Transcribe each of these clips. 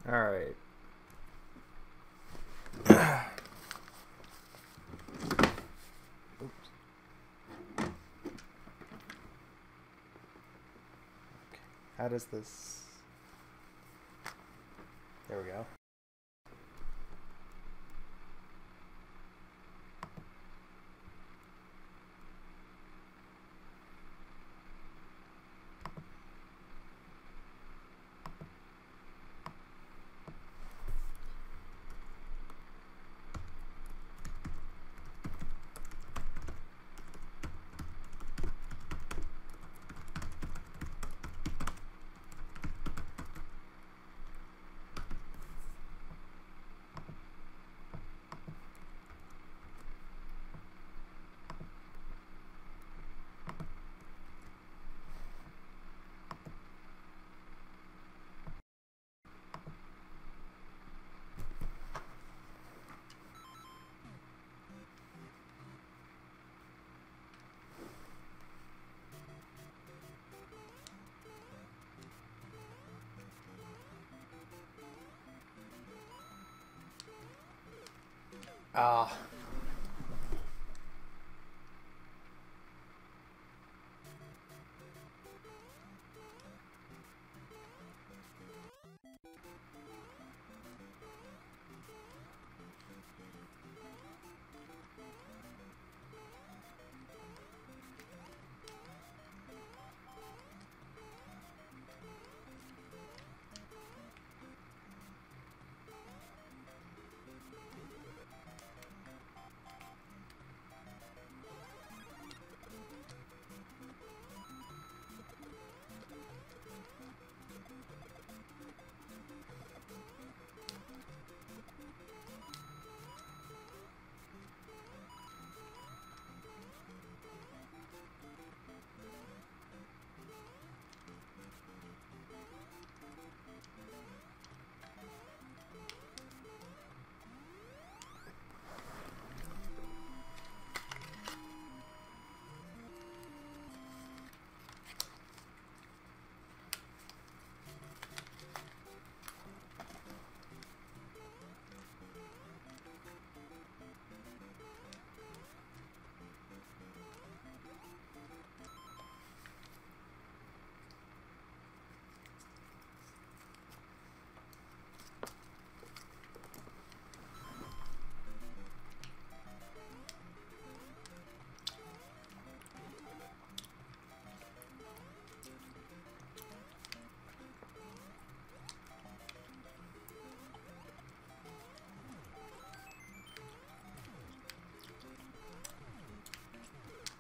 All right. Oops. Okay. How does this? There we go. Ah.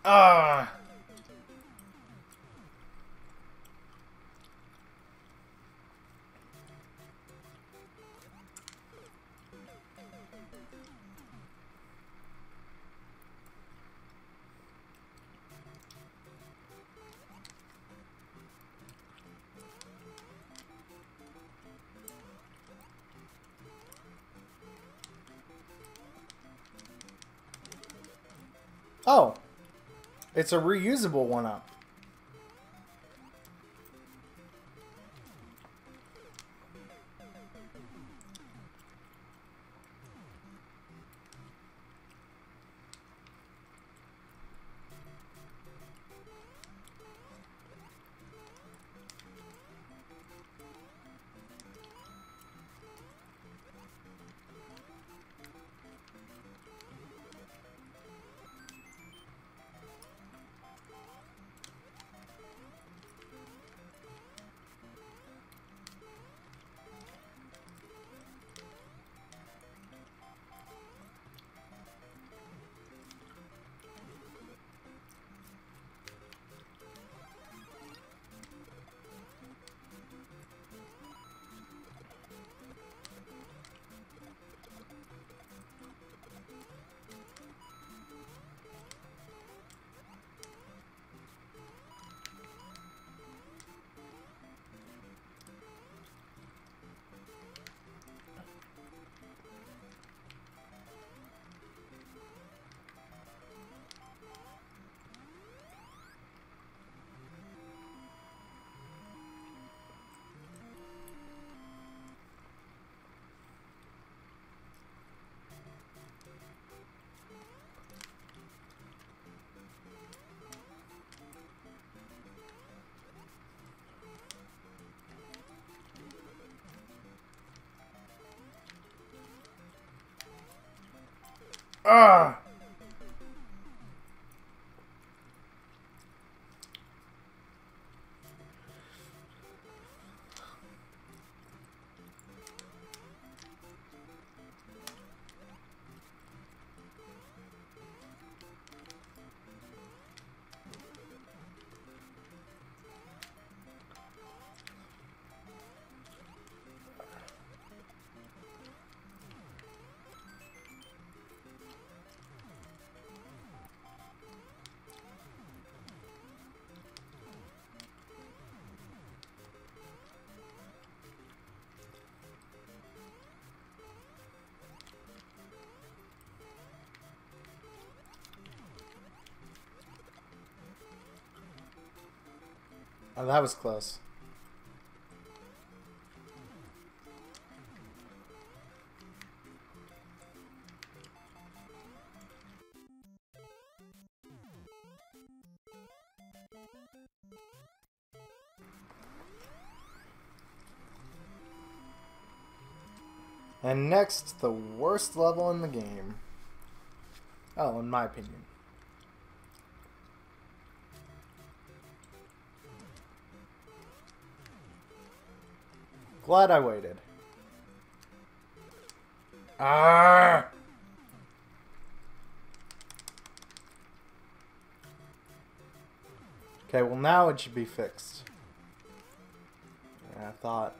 Ah. Oh, it's a reusable one-up. Ah! Oh, that was close. And next, the worst level in the game. Oh, in my opinion. Glad I waited. Ah! Okay, well now it should be fixed. Yeah, I thought.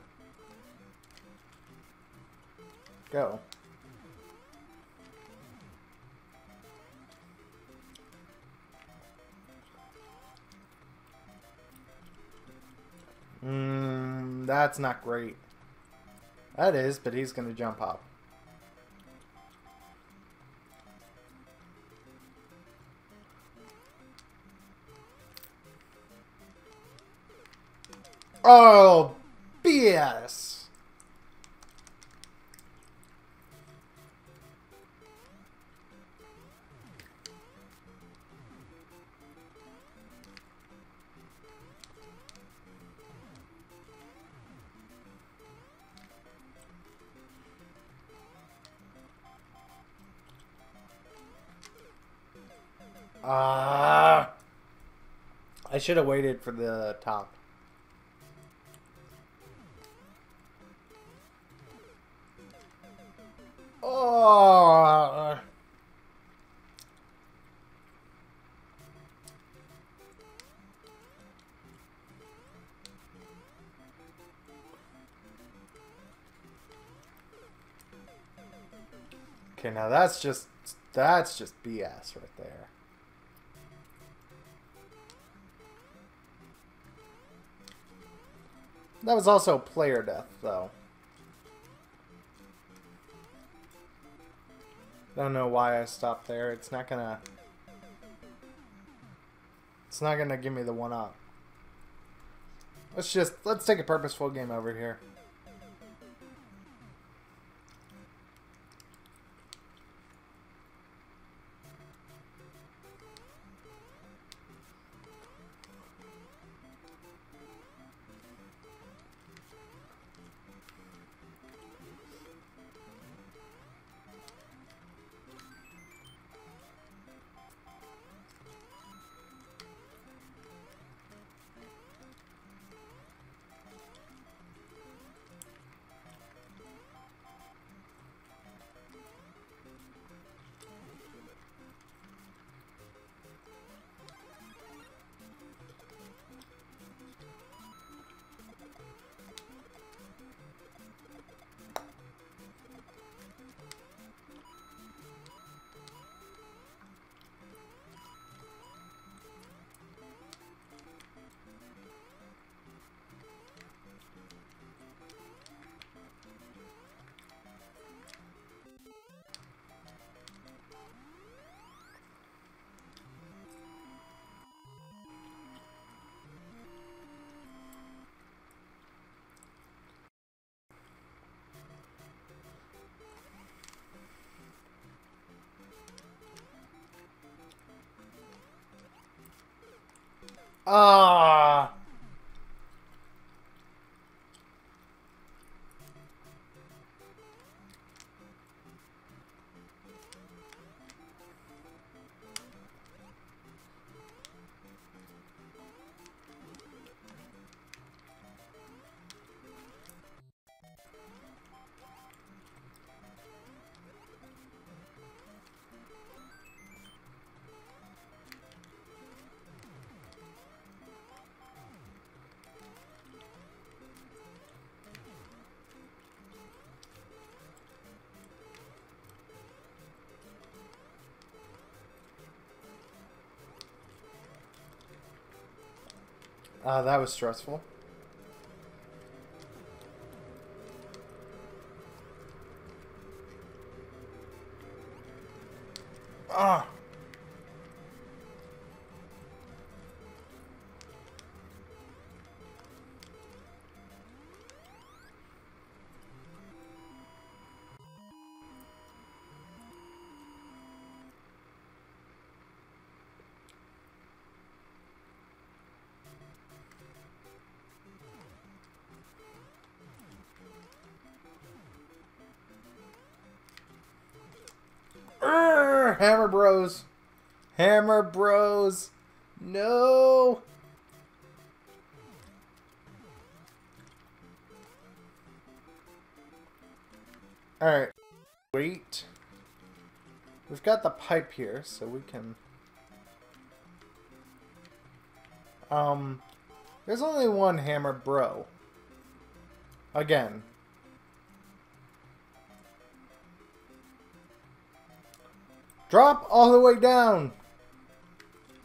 Go. That's not great. That is, but he's gonna jump up. Oh, BS. I should have waited for the top. Oh. Okay, now that's just BS right there. That was also player death, though. Don't know why I stopped there. It's not gonna give me the one up. Let's take a purposeful game over here. Ah. That was stressful. Ah! Hammer Bros. Hammer Bros. No. Alright. Wait. We've got the pipe here, so we can... There's only one Hammer Bro. Again. Drop all the way down!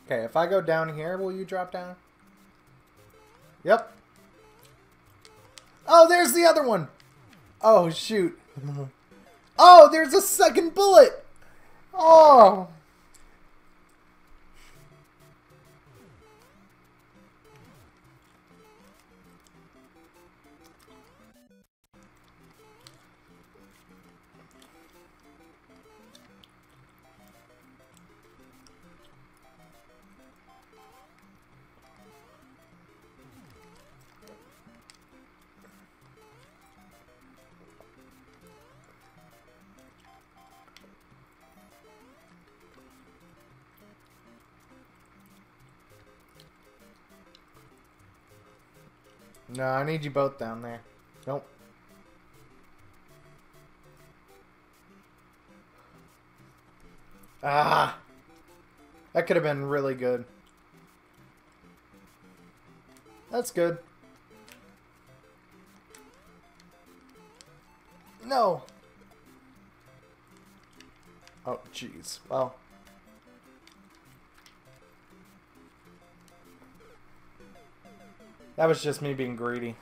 Okay, if I go down here, will you drop down? Yep. Oh, there's the other one! Oh, shoot. Oh, there's a second bullet! Oh! No, I need you both down there. Nope. Ah! That could have been really good. That's good. No! Oh, jeez. Well... that was just me being greedy.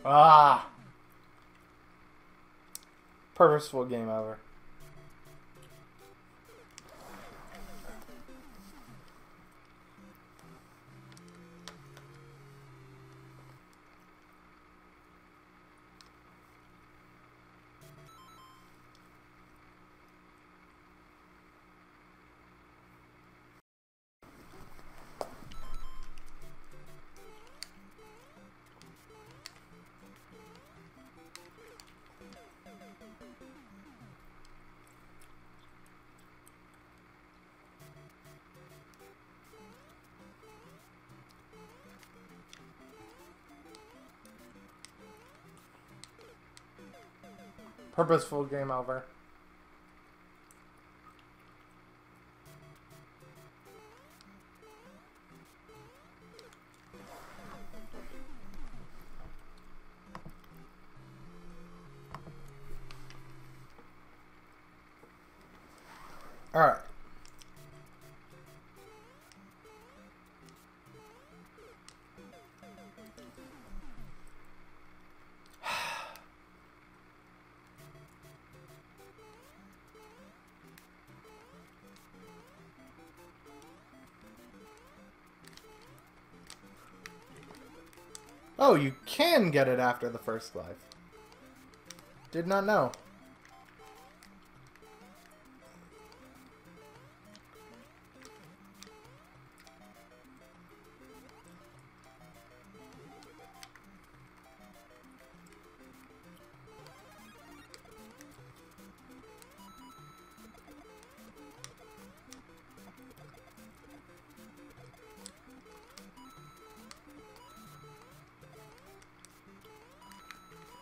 Ah! Purposeful game over. Purposeful game over. All right. Oh, you can get it after the first life. Did not know.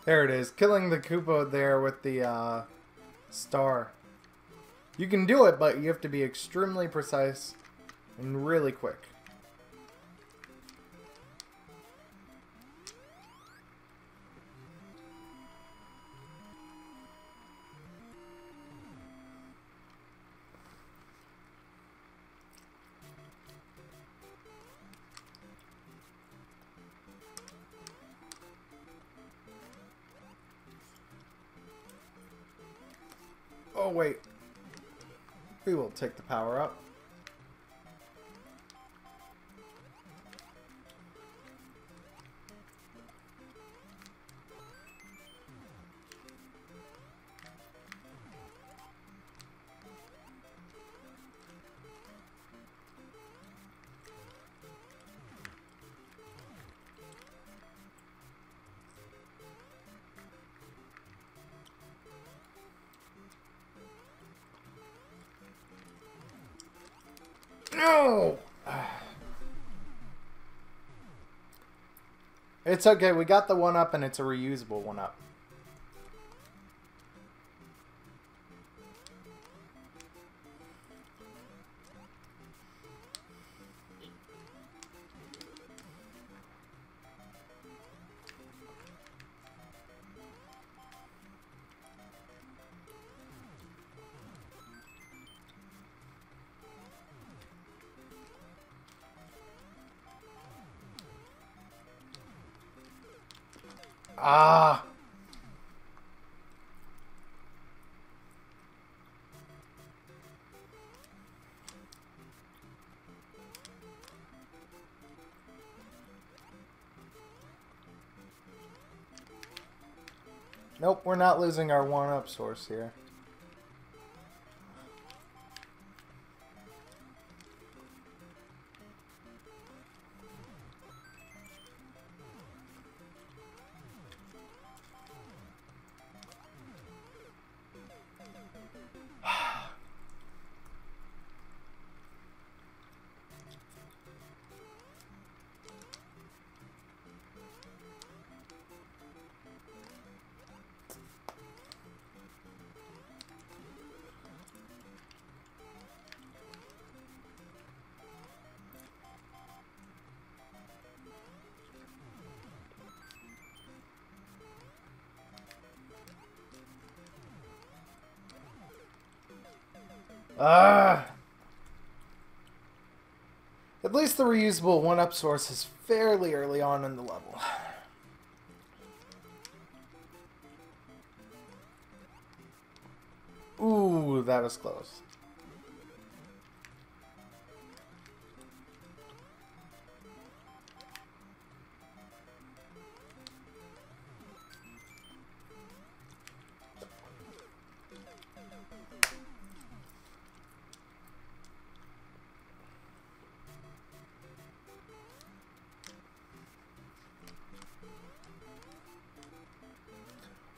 There it is. Killing the Koopa there with the star. You can do it, but you have to be extremely precise and really quick. Oh, wait. We will take the power up. No! It's okay, we got the 1-up and it's a reusable 1-up. Ah! Nope, we're not losing our 1-up source here. Ah! At least the reusable 1-up source is fairly early on in the level. Ooh, that was close.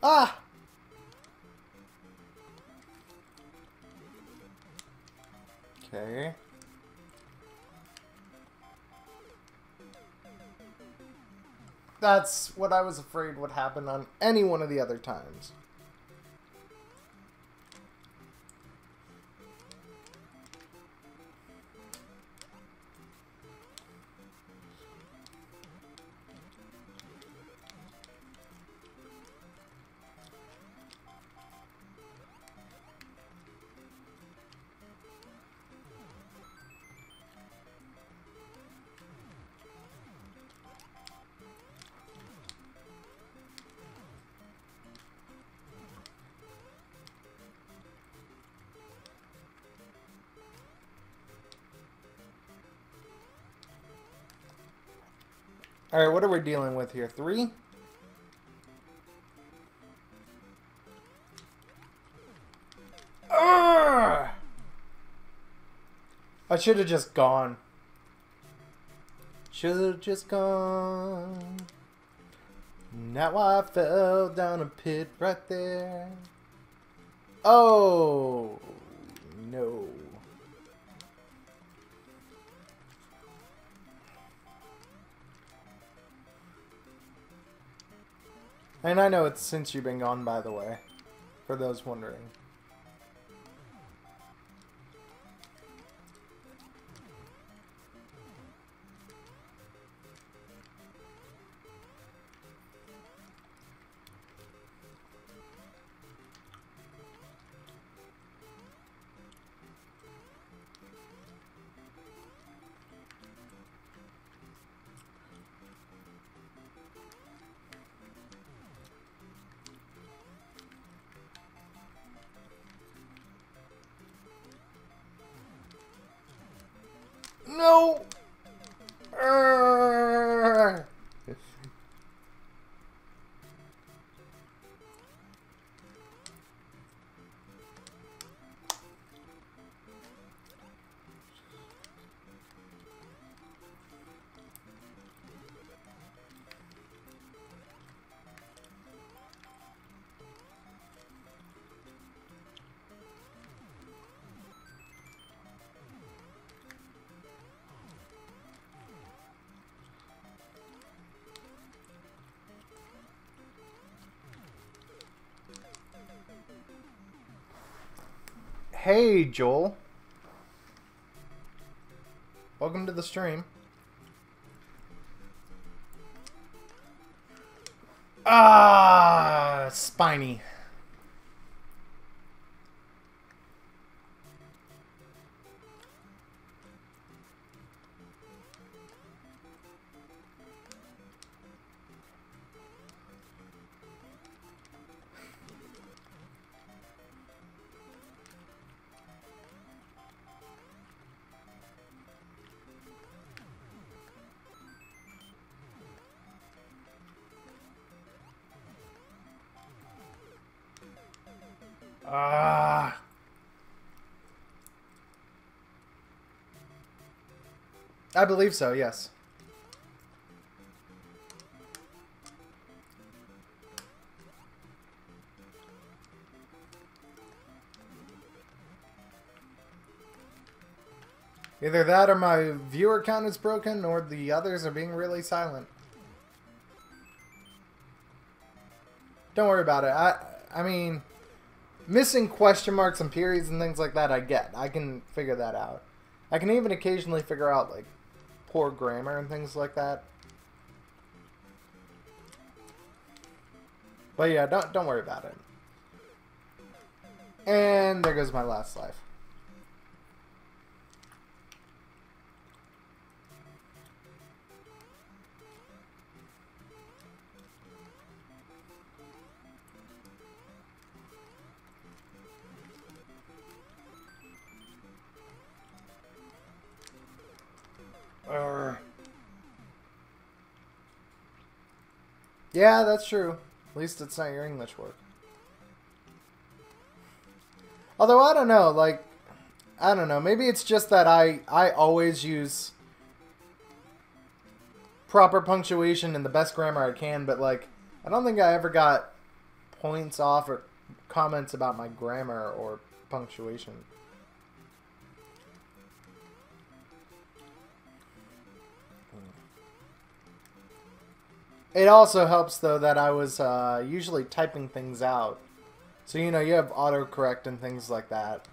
Ah! Okay. That's what I was afraid would happen on any one of the other times. Alright, what are we dealing with here? 3? Urgh! I should have just gone. Should have just gone. Now I fell down a pit right there. Oh, no. And I know it's since you've been gone, by the way, for those wondering. No! Hey, Joel. Welcome to the stream. Ah, spiny. Ah. I believe so, yes. Either that or my viewer count is broken or the others are being really silent. Don't worry about it. I mean, missing question marks and periods and things like that I get. I can figure that out. I can even occasionally figure out, like, poor grammar and things like that. But yeah, don't worry about it. And there goes my last life. Yeah, that's true. At least it's not your English work. Although, I don't know, like, I don't know. Maybe it's just that I always use proper punctuation and the best grammar I can, but, like, I don't think I ever got points off or comments about my grammar or punctuation. It also helps, though, that I was usually typing things out. So, you know, you have autocorrect and things like that.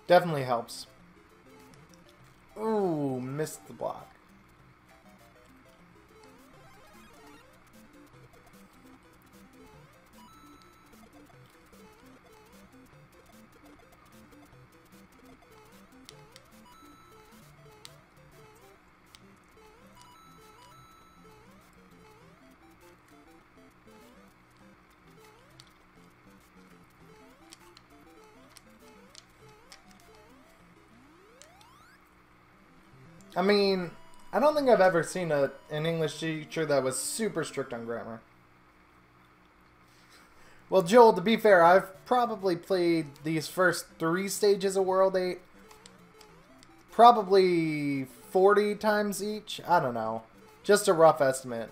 Definitely helps. Ooh, missed the block. I mean, I don't think I've ever seen an English teacher that was super strict on grammar. Well, Joel, to be fair, I've probably played these first 3 stages of World 8 probably 40 times each. I don't know. Just a rough estimate.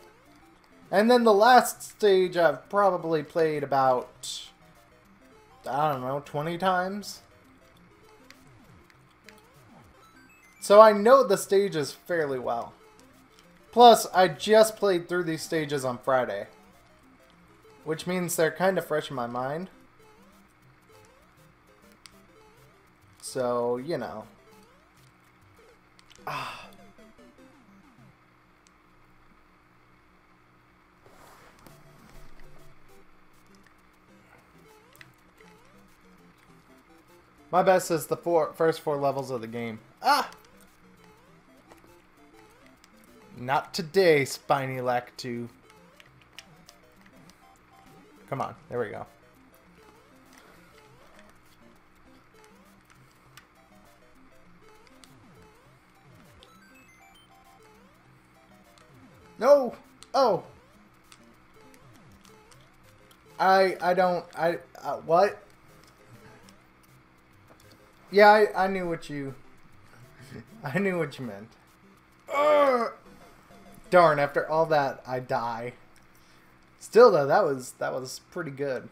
And then the last stage I've probably played about, I don't know, 20 times. So I know the stages fairly well. Plus, I just played through these stages on Friday. Which means they're kind of fresh in my mind. So, you know. Ah. My best is the first four levels of the game. Ah! Not today, Spiny Lack 2. Come on, there we go. No! Oh! What? Yeah, I knew what you... I knew what you meant. Ugh! Darn, after all that, I die. Still, though, that was pretty good.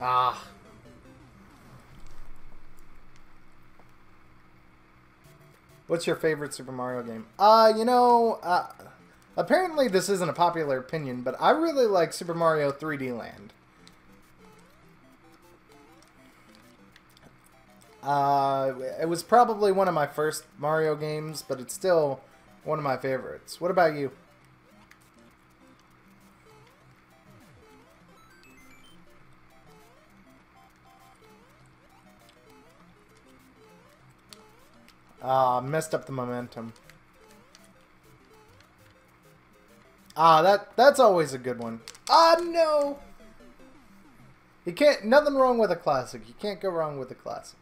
Ah. What's your favorite Super Mario game? You know, apparently this isn't a popular opinion, but I really like Super Mario 3D Land. It was probably one of my first Mario games, but it's still one of my favorites. What about you? Messed up the momentum. That's always a good one. No! You can't, nothing wrong with a classic. You can't go wrong with a classic.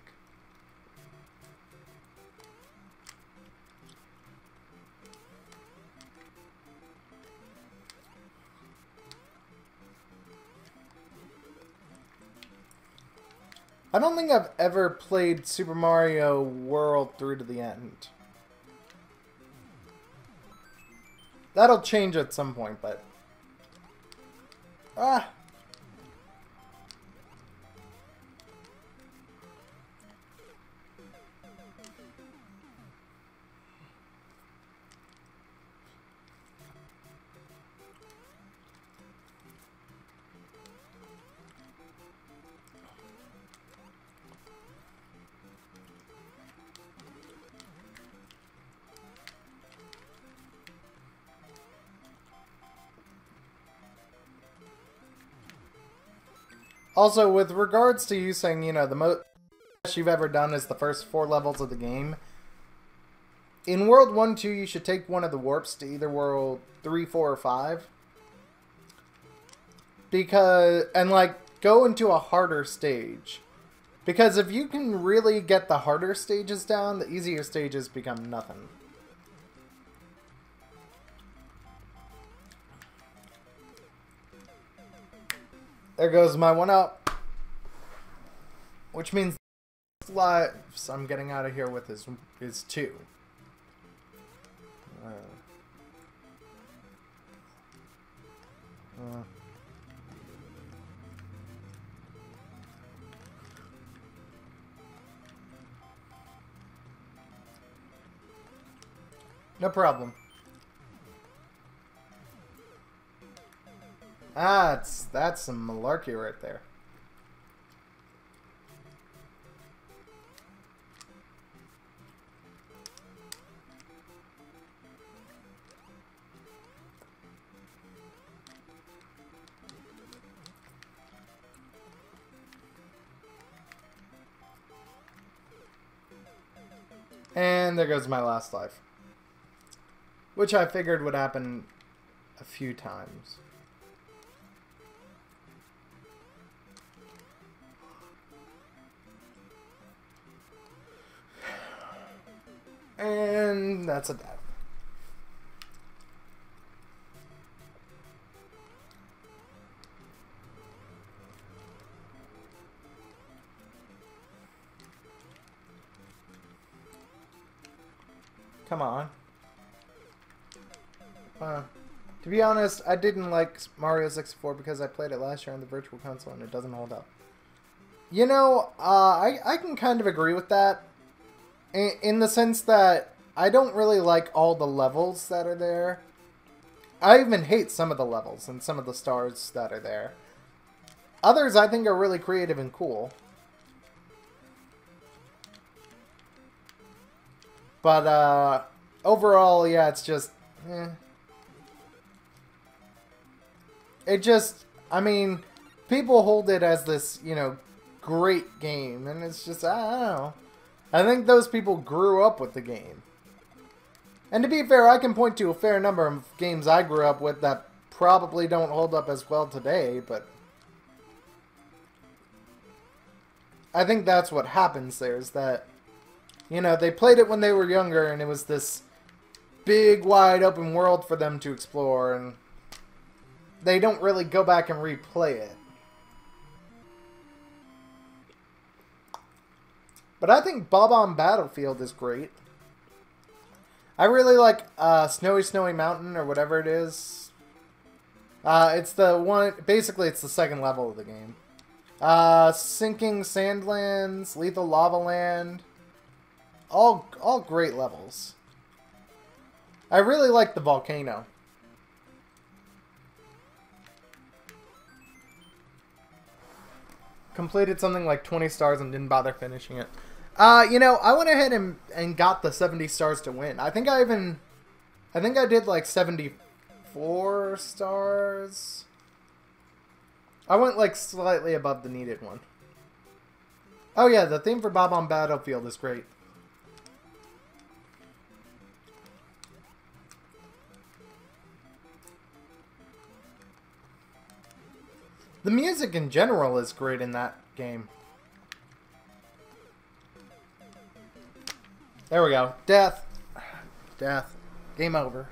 I don't think I've ever played Super Mario World through to the end. That'll change at some point, but... Also, with regards to you saying, you know, the most you've ever done is the first 4 levels of the game, in World 1, 2, you should take one of the warps to either World 3, 4, or 5. Because, and like, go into a harder stage. Because if you can really get the harder stages down, the easier stages become nothing. There goes my one up. Which means lives I'm getting out of here with is 2. No problem. That's some malarkey right there. And there goes my last life. Which I figured would happen a few times. And that's a death. Come on. To be honest, I didn't like Mario 64 because I played it last year on the Virtual Console and it doesn't hold up. You know, I can kind of agree with that. In the sense that I don't really like all the levels that are there. I even hate some of the levels and some of the stars that are there. Others I think are really creative and cool. But, overall, yeah, it's just, It just, I mean, people hold it as this, you know, great game, and it's just, I don't know. I think those people grew up with the game. And to be fair, I can point to a fair number of games I grew up with that probably don't hold up as well today, but I think that's what happens there, is that, you know, they played it when they were younger, and it was this big, wide open world for them to explore, and they don't really go back and replay it. But I think Bob-omb Battlefield is great. I really like Snowy Snowy Mountain, or whatever it is. It's the one, basically it's the second level of the game. Sinking Sandlands, Lethal Lava Land. All great levels. I really like the volcano. Completed something like 20 stars and didn't bother finishing it. You know, I went ahead and got the 70 stars to win. I think I did like 74 stars. I went like slightly above the needed one. Oh yeah, the theme for Bob-omb Battlefield is great. The music in general is great in that game. There we go. Death. Death. Game over.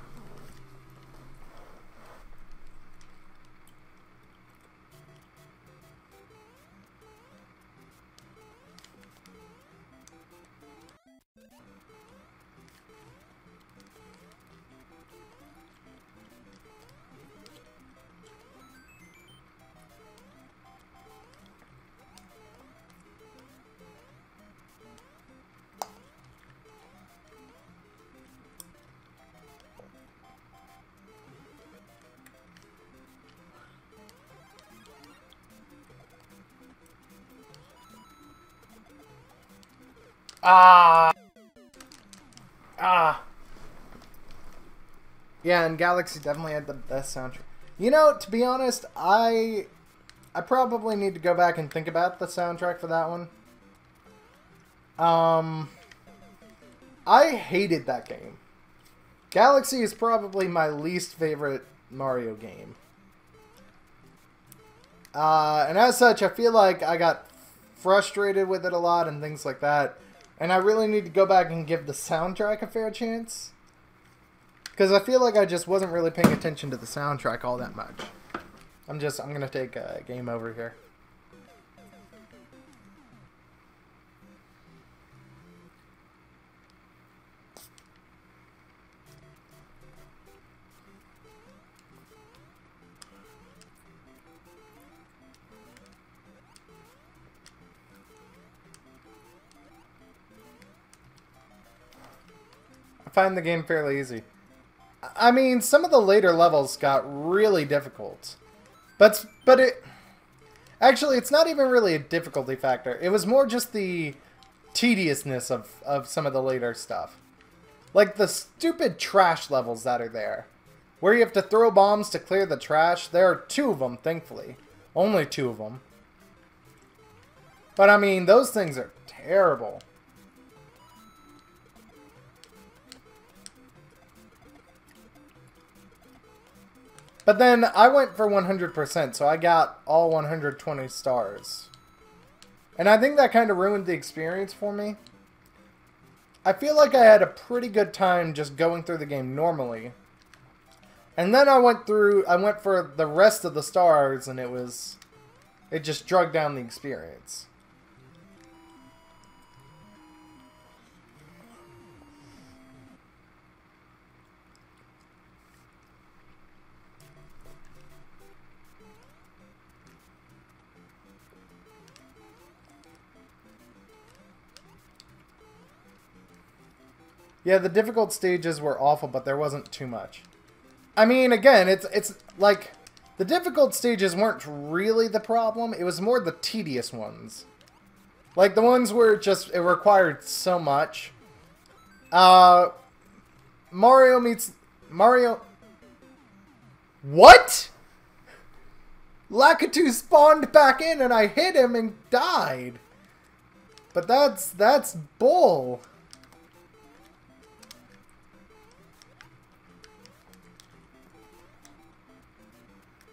Yeah, and Galaxy definitely had the best soundtrack. You know, to be honest, I probably need to go back and think about the soundtrack for that one. I hated that game. Galaxy is probably my least favorite Mario game. And as such, I feel like I got frustrated with it a lot and things like that. And I really need to go back and give the soundtrack a fair chance. Because I feel like I just wasn't really paying attention to the soundtrack all that much. I'm going to take a game over here. I find the game fairly easy. I mean, some of the later levels got really difficult. But it... Actually, it's not even really a difficulty factor. It was more just the tediousness of some of the later stuff. Like the stupid trash levels that are there. Where you have to throw bombs to clear the trash. There are 2 of them, thankfully. Only 2 of them. But I mean, those things are terrible. But then I went for 100%, so I got all 120 stars. And I think that kind of ruined the experience for me. I feel like I had a pretty good time just going through the game normally. And then I went for the rest of the stars, and it just drug down the experience. Yeah, the difficult stages were awful, but there wasn't too much. I mean, again, it's like the difficult stages weren't really the problem. It was more the tedious ones. Like the ones where it required so much. Mario meets Mario. What? Lakitu spawned back in and I hit him and died. But that's bull.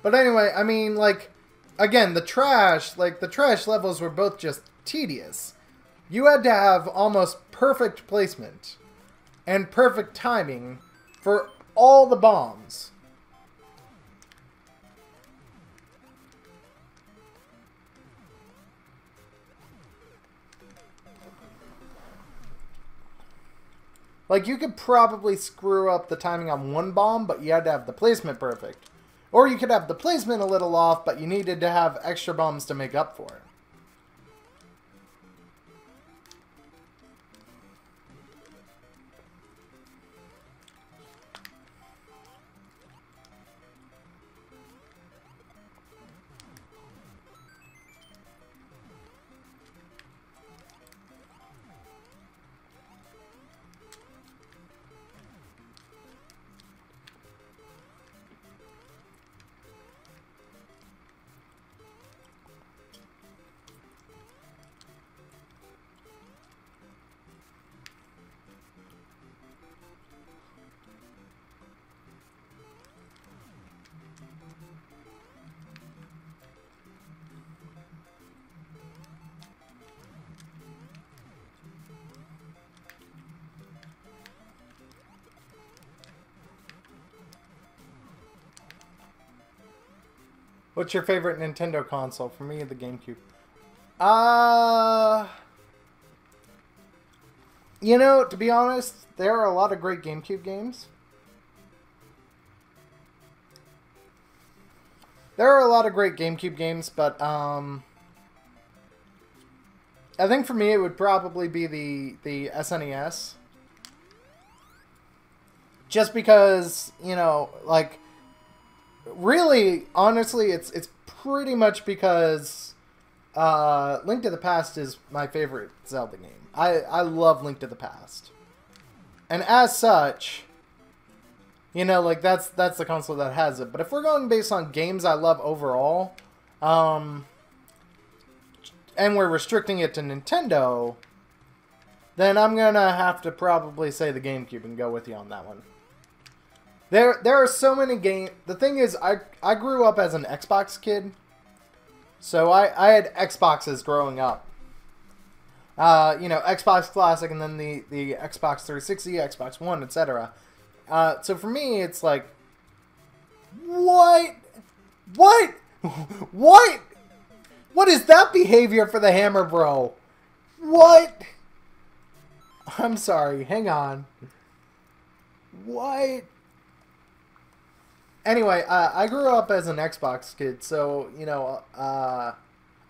But anyway, I mean, like, again, the trash levels were both just tedious. You had to have almost perfect placement and perfect timing for all the bombs. Like, you could probably screw up the timing on one bomb, but you had to have the placement perfect. Or you could have the placement a little off, but you needed to have extra bombs to make up for it. What's your favorite Nintendo console? For me, the GameCube. You know, to be honest, there are a lot of great GameCube games. There are a lot of great GameCube games, but I think for me it would probably be the SNES. Just because, you know, like, really, honestly, it's pretty much because Link to the Past is my favorite Zelda game. I love Link to the Past. And as such, you know, like, that's the console that has it. But if we're going based on games I love overall, and we're restricting it to Nintendo, then I'm gonna have to probably say the GameCube and go with you on that one. There are so many games. The thing is, I grew up as an Xbox kid, so I had Xboxes growing up. You know, Xbox Classic, and then the Xbox 360, Xbox One, etc. So for me, it's like, what? What is that behavior for the Hammer Bro? What? I'm sorry. Hang on. What? Anyway, I grew up as an Xbox kid, so, you know, a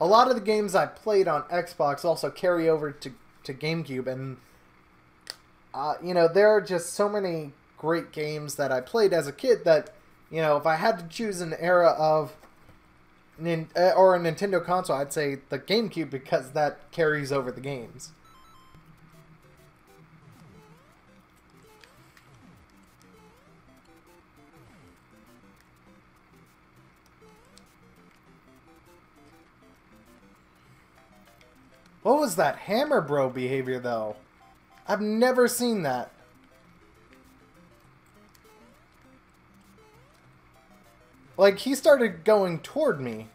lot of the games I played on Xbox also carry over to GameCube, and, you know, there are just so many great games that I played as a kid that, you know, if I had to choose an era of, or a Nintendo console, I'd say the GameCube, because that carries over the games. What was that Hammer Bro behavior, though? I've never seen that. Like, he started going toward me.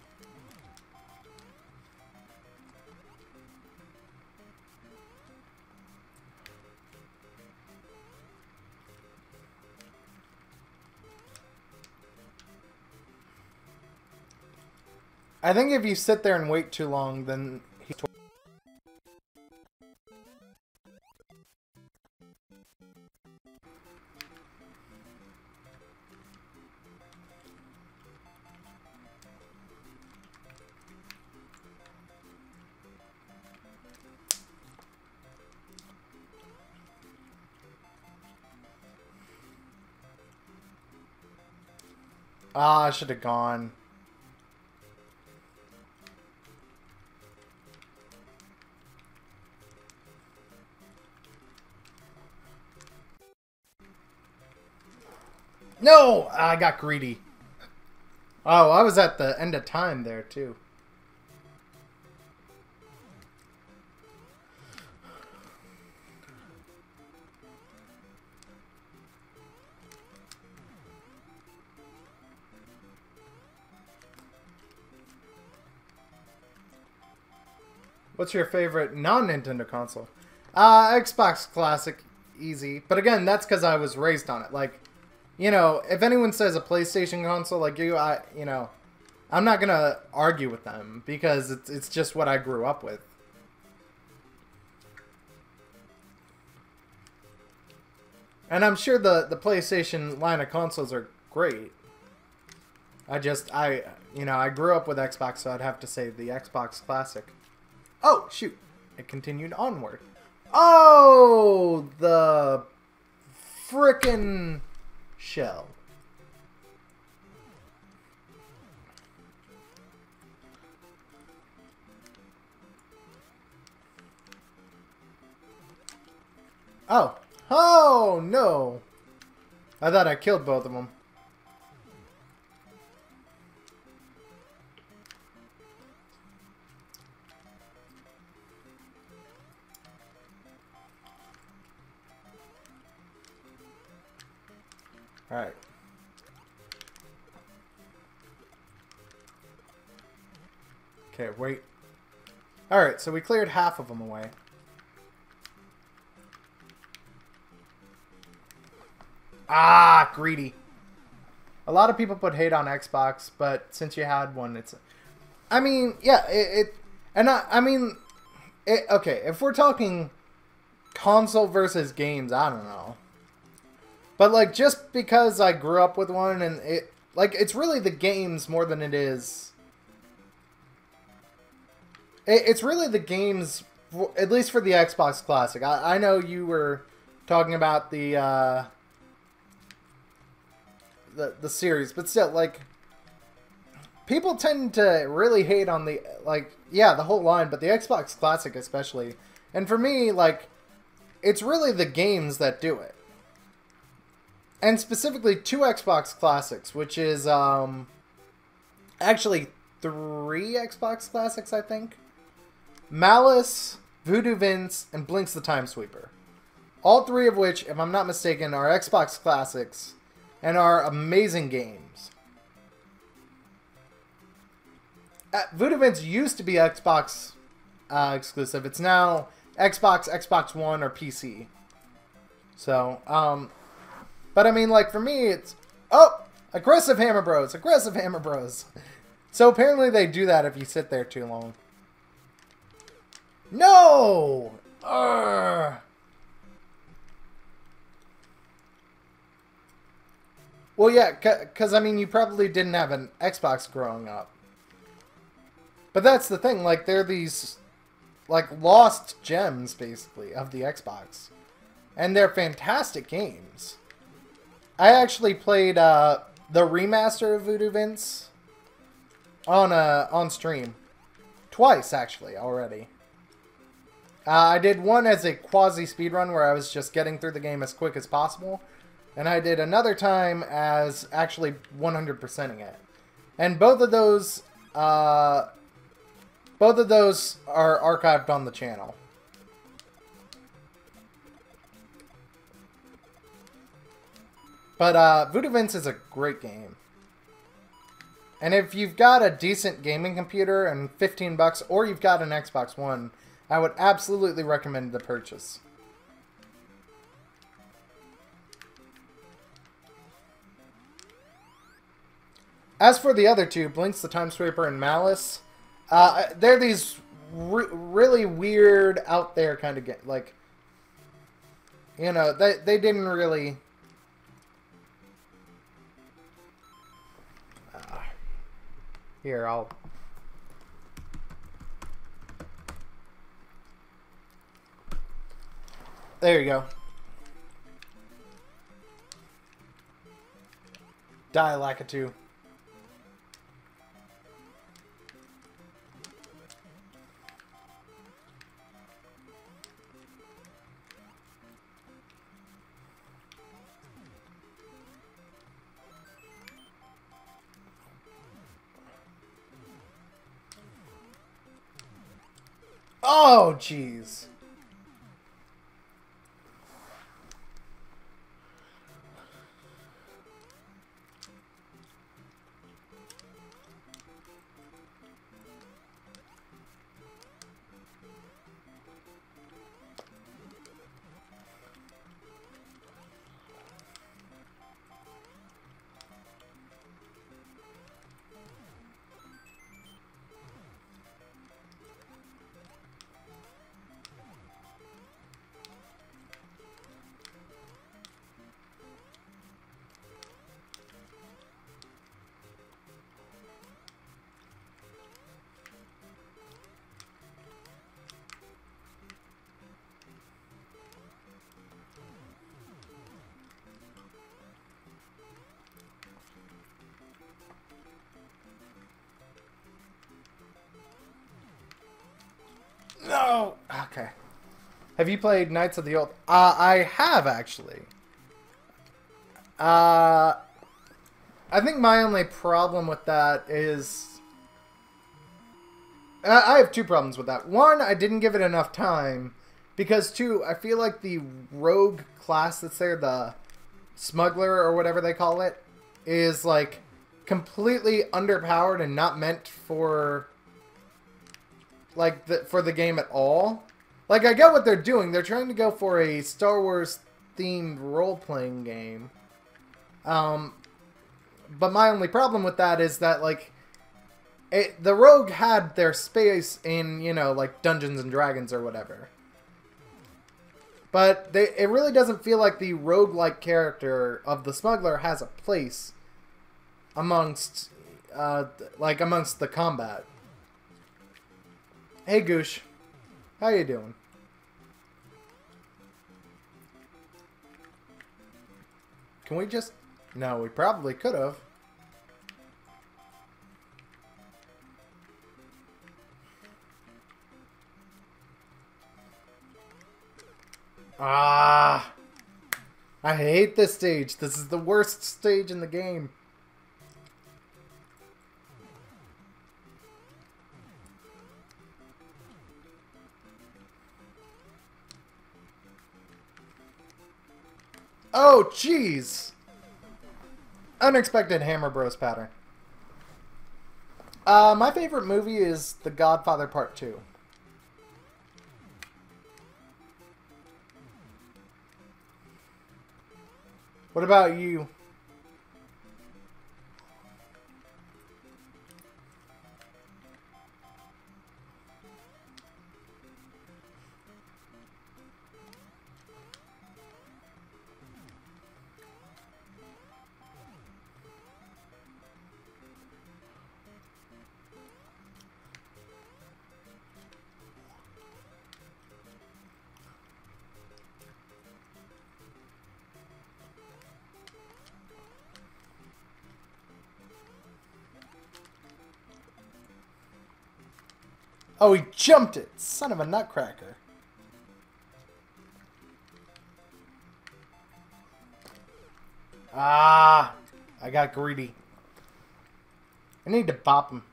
I think if you sit there and wait too long, then he's toward. Ah, I should have gone. No! I got greedy. Oh, I was at the end of time there, too. What's your favorite non-Nintendo console? Xbox Classic, easy. But again, that's because I was raised on it. Like, you know, if anyone says a PlayStation console like you, I'm not gonna argue with them because it's just what I grew up with. And I'm sure the PlayStation line of consoles are great. I grew up with Xbox, so I'd have to say the Xbox Classic. Oh, shoot. It continued onward. Oh, the frickin' shell. Oh. Oh, no. I thought I killed both of them. Alright. Okay, wait. Alright, so we cleared half of them away. Ah, greedy. A lot of people put hate on Xbox, but since you had one, it's... I mean, yeah, okay, if we're talking console versus games, I don't know. But, like, just because I grew up with one, and it's really the games more than it is... It's really the games, at least for the Xbox Classic. I know you were talking about the series, but still, like, people tend to really hate on the, like, yeah, the whole line, but the Xbox Classic especially. And for me, like, it's really the games that do it. And specifically 2 Xbox Classics, which is, actually 3 Xbox Classics, I think. Malice, Voodoo Vince, and Blinks the Time Sweeper. All 3 of which, if I'm not mistaken, are Xbox Classics and are amazing games. Voodoo Vince used to be Xbox exclusive. It's now Xbox, Xbox One, or PC. So, but I mean, like, for me, it's... Oh! Aggressive Hammer Bros! Aggressive Hammer Bros! So apparently they do that if you sit there too long. No! Urgh. Well, yeah, because, I mean, you probably didn't have an Xbox growing up. But that's the thing, like, they're these, like, lost gems, basically, of the Xbox. And they're fantastic games. I actually played the remaster of Voodoo Vince on stream. Twice, actually, already. I did one as a quasi-speedrun where I was just getting through the game as quick as possible. And I did another time as actually 100%ing it. And both of those are archived on the channel. But Voodoo Vince is a great game. And if you've got a decent gaming computer and 15 bucks, or you've got an Xbox One, I would absolutely recommend the purchase. As for the other 2, Blinks the Time Sweeper and Malice, they're these really weird, out there kind of game. Like, you know, they didn't really... Here, I'll... There you go. Die, Lakitu. Oh, jeez. No! Okay. Have you played Knights of the Old... I have, actually. I think my only problem with that is... I have two problems with that. One, I didn't give it enough time. Because, two, I feel like the rogue class that's there, the smuggler or whatever they call it, is, like, completely underpowered and not meant for... like, for the game at all. Like, I get what they're doing. They're trying to go for a Star Wars-themed role-playing game. But my only problem with that is that, like, the Rogue had their space in, you know, like, Dungeons and Dragons or whatever. But it really doesn't feel like the rogue-like character of the Smuggler has a place amongst, amongst the combat. Hey, Goosh. How you doing? Can we just... No, we probably could have. Ah! I hate this stage. This is the worst stage in the game. Oh, jeez! Unexpected Hammer Bros pattern. My favorite movie is The Godfather Part 2. What about you? Oh, he jumped it! Son of a nutcracker. Ah! I got greedy. I need to bop him.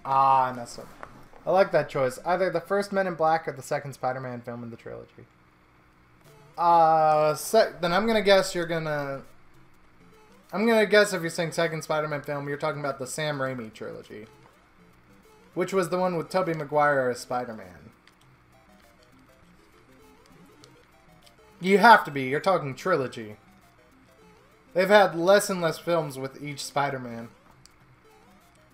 Ah, I messed up. I like that choice. Either the first Men in Black or the second Spider-Man film in the trilogy. Then I'm gonna guess you're gonna... I'm gonna guess if you're saying second Spider-Man film, you're talking about the Sam Raimi trilogy. Which was the one with Tobey Maguire as Spider-Man. You have to be. You're talking trilogy. They've had less and less films with each Spider-Man.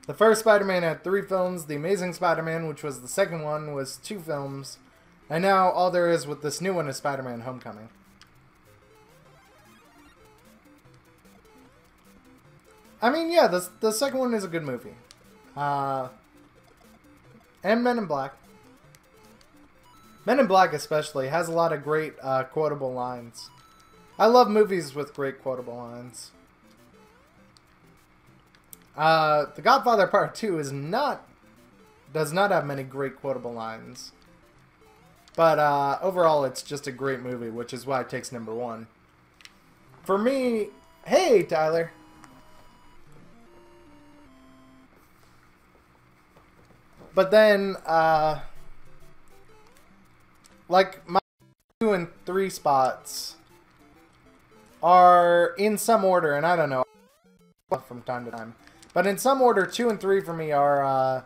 The first Spider-Man had 3 films. The Amazing Spider-Man, which was the second one, was 2 films. And now all there is with this new one is Spider-Man Homecoming. I mean, yeah, the second one is a good movie. And Men in Black. Men in Black especially has a lot of great quotable lines. I love movies with great quotable lines. The Godfather Part 2 does not have many great quotable lines. But overall, it's just a great movie, which is why it takes #1. For me, hey, Tyler. But then, like, my 2 and 3 spots are in some order, and I don't know, from time to time. But in some order, 2 and 3 for me are,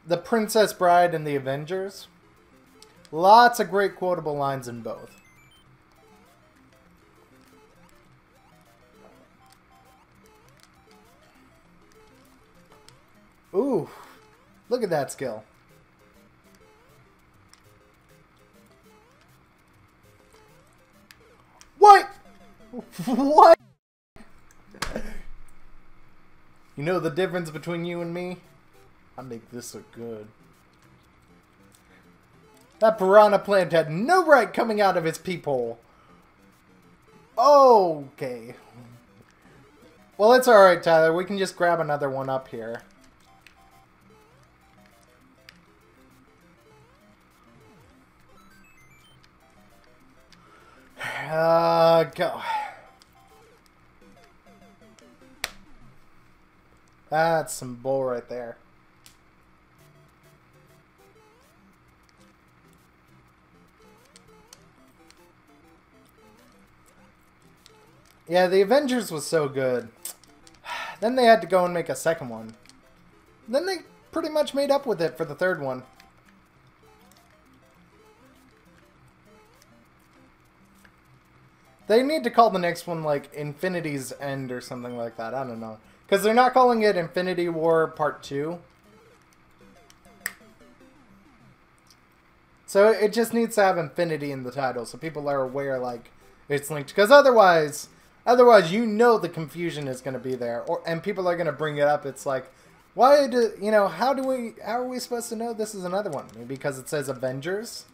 The Princess Bride and The Avengers. Lots of great quotable lines in both. Ooh, look at that skill. What? What? You know the difference between you and me? I make this look good. That piranha plant had no right coming out of its peephole. Okay. Well, it's alright, Tyler. We can just grab another one up here. Go. That's some bull right there. Yeah, the Avengers was so good. Then they had to go and make a second one. Then they pretty much made up with it for the third one. They need to call the next one, like, Infinity's End or something like that. I don't know. Because they're not calling it Infinity War Part 2. So it just needs to have Infinity in the title so people are aware, like, it's linked. Because otherwise, you know the confusion is going to be there. And people are going to bring it up. It's like, why do, you know, how are we supposed to know this is another one? Maybe because it says Avengers?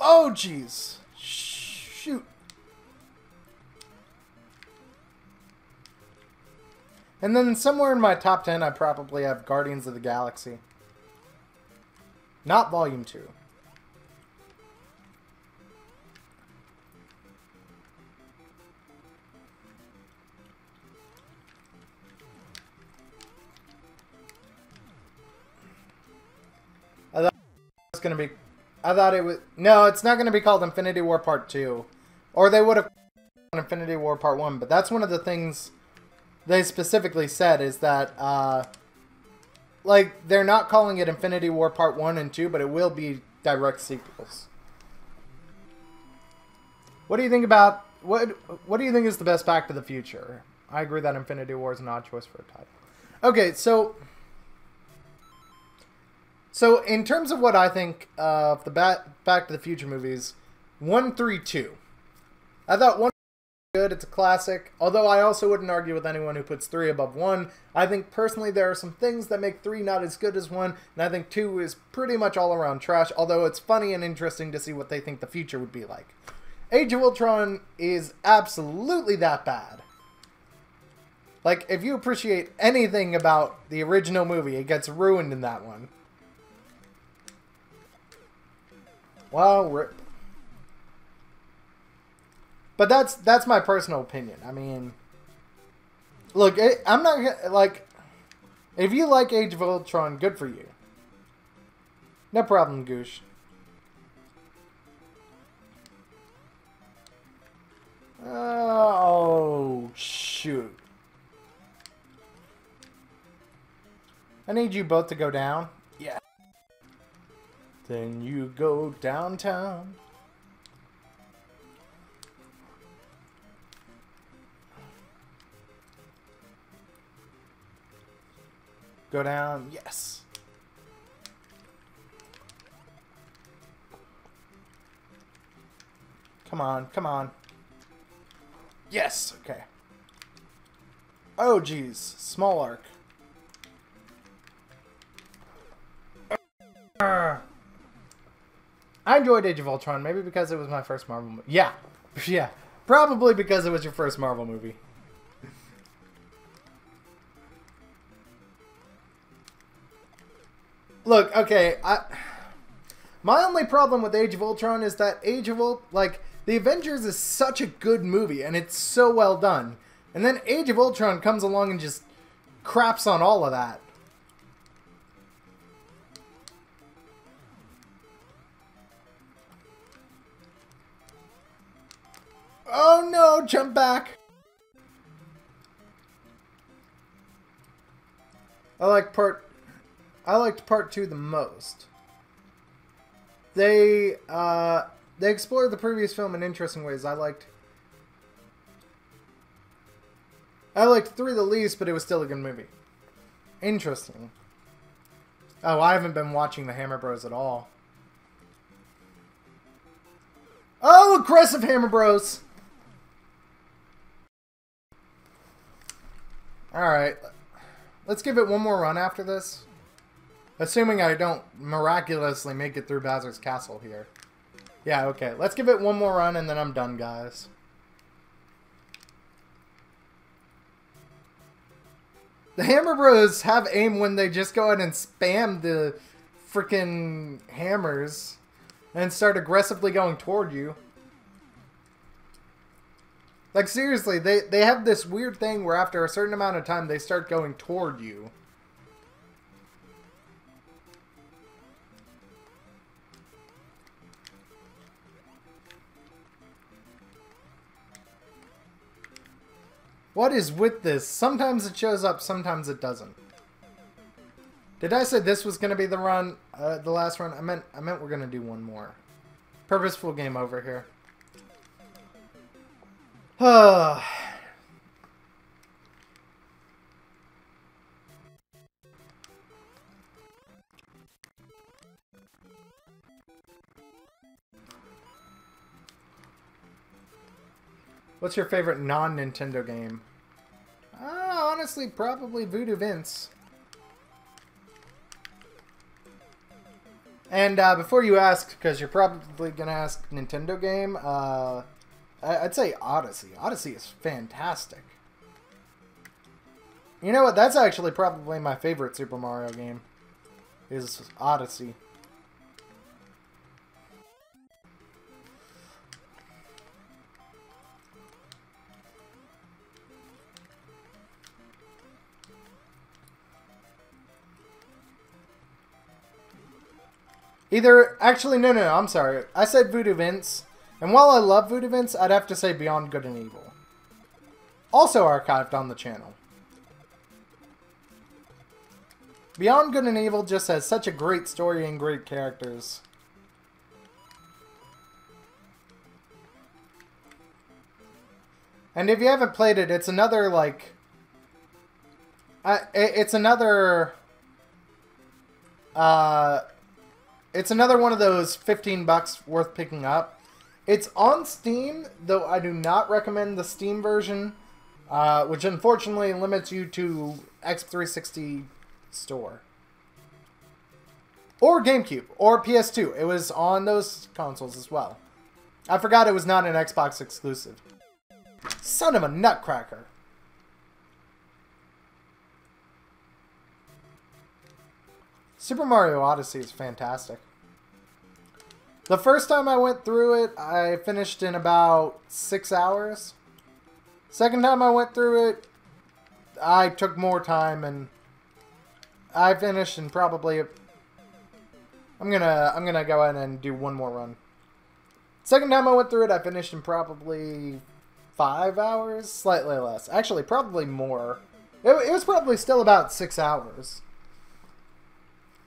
Oh, jeez. Shoot. And then somewhere in my top 10, I probably have Guardians of the Galaxy. Not Volume 2. I thought it was going to be... I thought it was... No, it's not going to be called Infinity War Part 2. Or they would have called Infinity War Part 1. But that's one of the things they specifically said is that, like, they're not calling it Infinity War Part 1 and 2, but it will be direct sequels. What do you think about... What do you think is the best Back to the Future? I agree that Infinity War is an odd choice for a title. Okay, so... So, in terms of what I think of the Back to the Future movies, 1, 3, 2. I thought 1 was good, it's a classic, although I also wouldn't argue with anyone who puts 3 above 1. I think, personally, there are some things that make 3 not as good as 1, and I think 2 is pretty much all around trash, although it's funny and interesting to see what they think the future would be like. Age of Ultron is absolutely that bad. Like, if you appreciate anything about the original movie, it gets ruined in that one. Well, rip. But that's my personal opinion. I mean, look, I'm not like, if you like Age of Ultron, good for you. No problem, Goosh. Oh, shoot. I need you both to go down. Yeah. Then you go downtown. Go down. Yes. Come on. Come on. Yes. Okay. Oh, geez. Small arc. I enjoyed Age of Ultron, maybe because it was my first Marvel movie. Yeah. Yeah. Probably because it was your first Marvel movie. Look, okay, my only problem with Age of Ultron is that The Avengers is such a good movie, and it's so well done. And then Age of Ultron comes along and just craps on all of that. Oh no, jump back! I liked part 2 the most. They explored the previous film in interesting ways. I liked 3 the least, but it was still a good movie. Interesting. Oh, I haven't been watching the Hammer Bros at all. Oh, aggressive Hammer Bros! Alright. Let's give it one more run after this. Assuming I don't miraculously make it through Bowser's Castle here. Yeah, okay. Let's give it one more run and then I'm done, guys. The Hammer Bros have aim when they just go ahead and spam the freaking hammers and start aggressively going toward you. Like, seriously, they have this weird thing where after a certain amount of time, they start going toward you. What is with this? Sometimes it shows up, sometimes it doesn't. Did I say this was going to be the run, the last run? I meant we're going to do one more. Purposeful game over here. What's your favorite non-Nintendo game? Honestly, probably Voodoo Vince. And before you ask, because you're probably going to ask Nintendo game, I'd say Odyssey. Odyssey is fantastic. You know what? That's actually probably my favorite Super Mario game. Is Odyssey. Actually, no, I'm sorry. I said Voodoo Vince. And while I love Voodoo Vince, I'd have to say Beyond Good and Evil. Also archived on the channel. Beyond Good and Evil just has such a great story and great characters. And if you haven't played it, it's another, like... It's another one of those $15 worth picking up. It's on Steam, though I do not recommend the Steam version, which unfortunately limits you to X360 store. Or GameCube, or PS2. It was on those consoles as well. I forgot it was not an Xbox exclusive. Son of a nutcracker. Super Mario Odyssey is fantastic. The first time I went through it, I finished in about 6 hours. Second time I went through it, I took more time and I finished in probably... I'm gonna go ahead and do one more run. Second time I went through it, I finished in probably 5 hours, slightly less. Actually, probably more. It was probably still about 6 hours.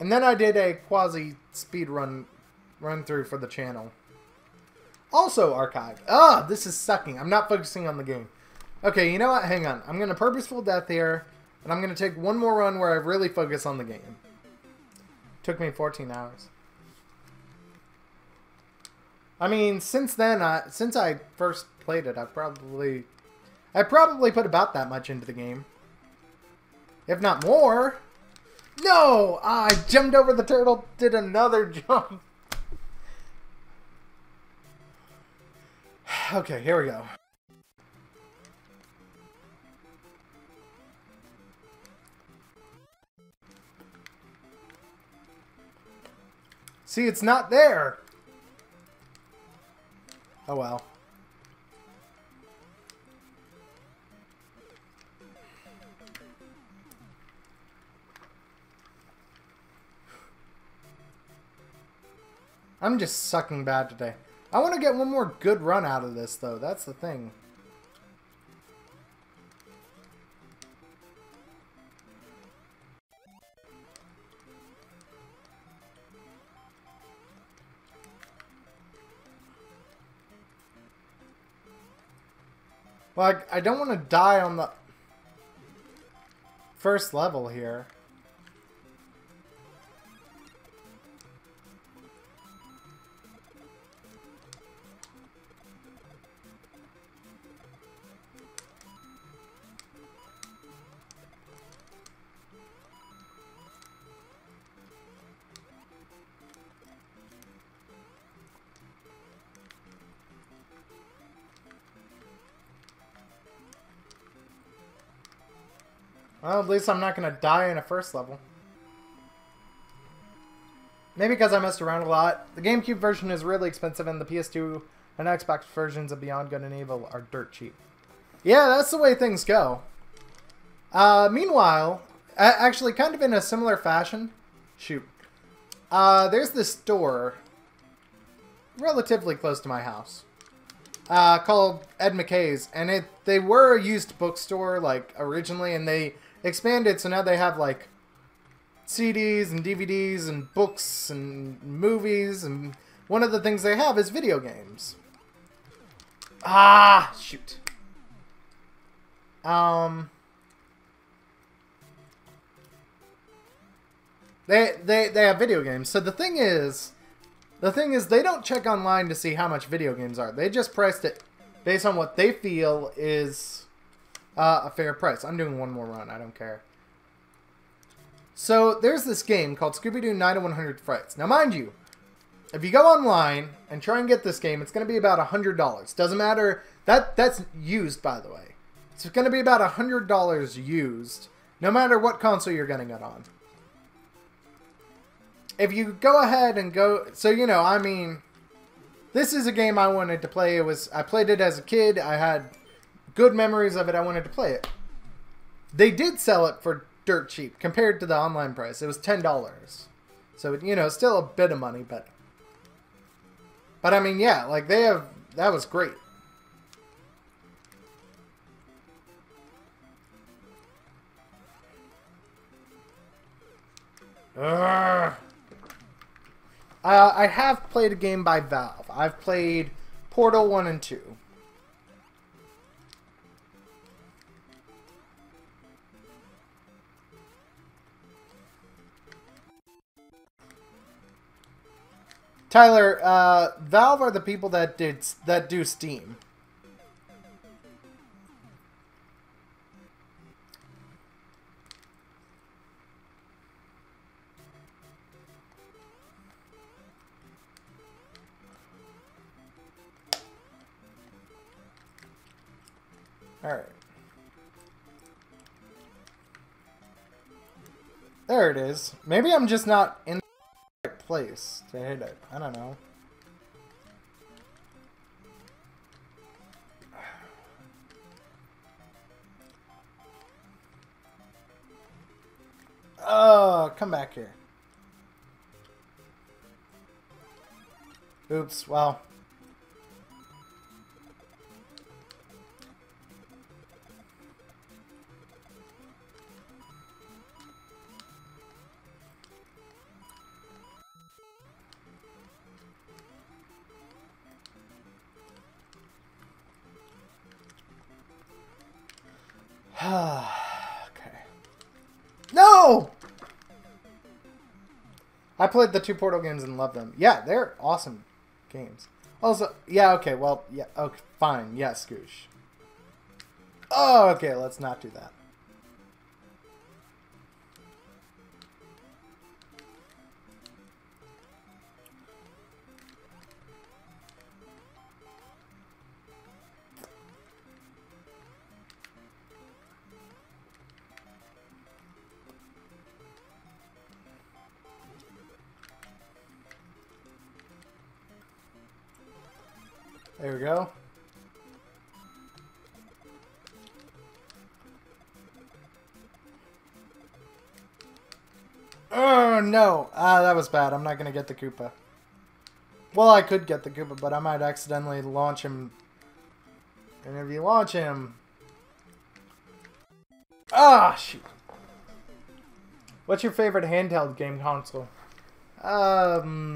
And then I did a quasi speed run through for the channel. Also archived. This is sucking. I'm not focusing on the game. Okay, you know what? Hang on. I'm going to purposeful death here, and I'm going to take one more run where I really focus on the game. Took me 14 hours. I mean, since then, since I first played it, I probably put about that much into the game. If not more. No! I jumped over the turtle, did another jump. Okay, here we go. See, it's not there. Oh well. I'm just sucking bad today. I want to get one more good run out of this, though. That's the thing. Like, I don't want to die on the first level here. Well, at least I'm not going to die in a first level. Maybe because I messed around a lot. The GameCube version is really expensive, and the PS2 and Xbox versions of Beyond Good and Evil are dirt cheap. Yeah, that's the way things go. Meanwhile, actually kind of in a similar fashion, there's this store relatively close to my house called Ed McKay's, and they were a used bookstore like originally, and they expanded, so now they have like CDs and DVDs and books and movies, and one of the things they have is video games. Ah, shoot. They have video games. So the thing is they don't check online to see how much video games are. They just priced it based on what they feel is a fair price. I'm doing one more run. I don't care. So there's this game called Scooby-Doo 9-100 Frights. Now, mind you, if you go online and try and get this game, it's going to be about $100. Doesn't matter. That's used, by the way. It's going to be about $100 used, no matter what console you're getting it on. If you go ahead and go... So, you know, I mean, this is a game I wanted to play. I played it as a kid. I had good memories of it. I wanted to play it. They did sell it for dirt cheap compared to the online price. It was $10. So, you know, still a bit of money, but I mean, yeah, like that was great. I have played a game by Valve. I've played Portal 1 and 2. Tyler, Valve are the people that do Steam. All right. There it is. Maybe I'm just not in the right place to hit it. I don't know. Oh, come back here. Oops, well. Okay. No! I played the 2 Portal games and loved them. Yeah, they're awesome games. Also, yeah, okay, well, yeah, okay, fine. Yeah, Scoosh. Oh, okay, let's not do that. There we go. Oh, no. Ah, that was bad. I'm not going to get the Koopa. Well, I could get the Koopa, but I might accidentally launch him. And if you launch him... Ah, shoot. What's your favorite handheld game console? Gosh,